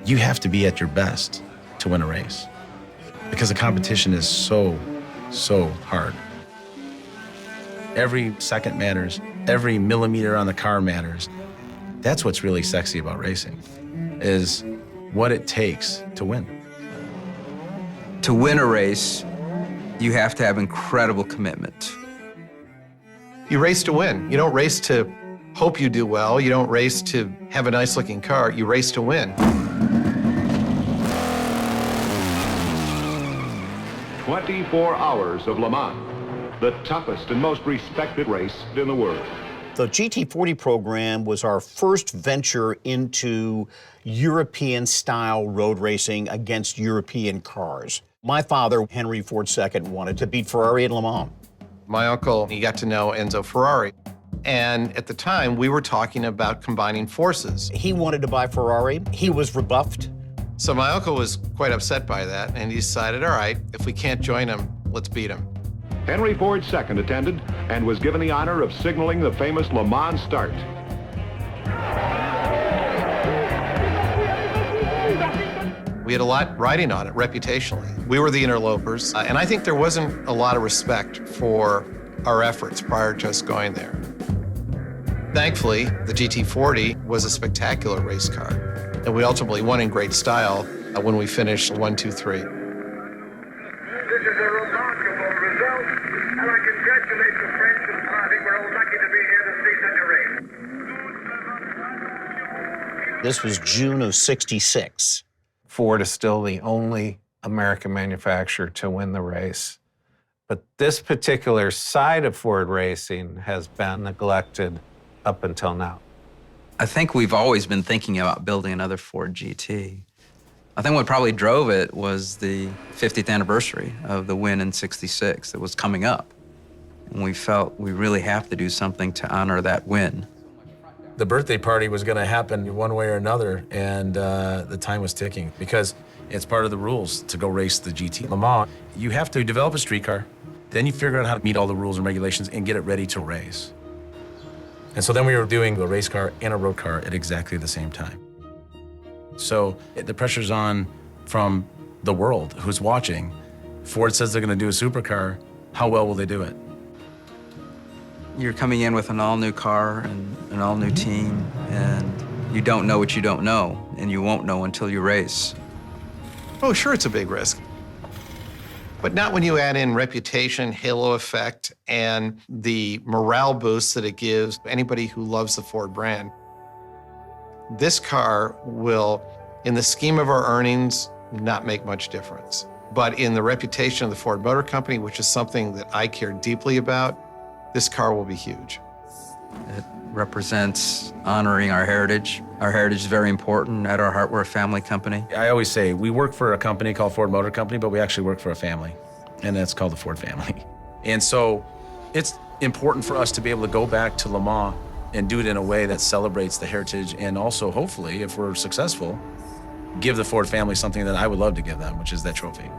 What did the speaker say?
You have to be at your best to win a race because the competition is so hard. Every second matters. Every millimeter on the car matters. That's what's really sexy about racing, is what it takes to win. To win a race, you have to have incredible commitment. You race to win. You don't race to hope you do well. You don't race to have a nice looking car. You race to win. 24 hours of Le Mans, the toughest and most respected race in the world. The GT40 program was our first venture into European-style road racing against European cars. My father, Henry Ford II, wanted to beat Ferrari at Le Mans. My uncle, he got to know Enzo Ferrari. And at the time, we were talking about combining forces. He wanted to buy Ferrari. He was rebuffed. So my uncle was quite upset by that, and he decided, all right, if we can't join him, let's beat him. Henry Ford II attended and was given the honor of signaling the famous Le Mans start. We had a lot riding on it reputationally. We were the interlopers, and I think there wasn't a lot of respect for our efforts prior to us going there. Thankfully, the GT40 was a spectacular race car, and we ultimately won in great style when we finished 1, 2, 3. This is a remarkable result, and I congratulate the French, and I think we're all lucky to be here to see such a race. This was June of '66. Ford is still the only American manufacturer to win the race. But this particular side of Ford racing has been neglected up until now. I think we've always been thinking about building another Ford GT. I think what probably drove it was the 50th anniversary of the win in '66 that was coming up. And we felt we really have to do something to honor that win. The birthday party was going to happen one way or another, and the time was ticking because it's part of the rules to go race the GT Le Mans. You have to develop a street car, then you figure out how to meet all the rules and regulations and get it ready to race. And so then we were doing a race car and a road car at exactly the same time. So the pressure's on from the world who's watching. Ford says they're going to do a supercar. How well will they do it? You're coming in with an all-new car and an all-new team, and you don't know what you don't know, and you won't know until you race. Oh, sure, it's a big risk. But not when you add in reputation, halo effect, and the morale boost that it gives anybody who loves the Ford brand. This car will, in the scheme of our earnings, not make much difference. But in the reputation of the Ford Motor Company, which is something that I care deeply about, this car will be huge. It represents honoring our heritage. Our heritage is very important. At our heart, we're a family company. I always say we work for a company called Ford Motor Company, but we actually work for a family, and that's called the Ford family. And so it's important for us to be able to go back to Le Mans and do it in a way that celebrates the heritage, and also, hopefully, if we're successful, give the Ford family something that I would love to give them, which is that trophy.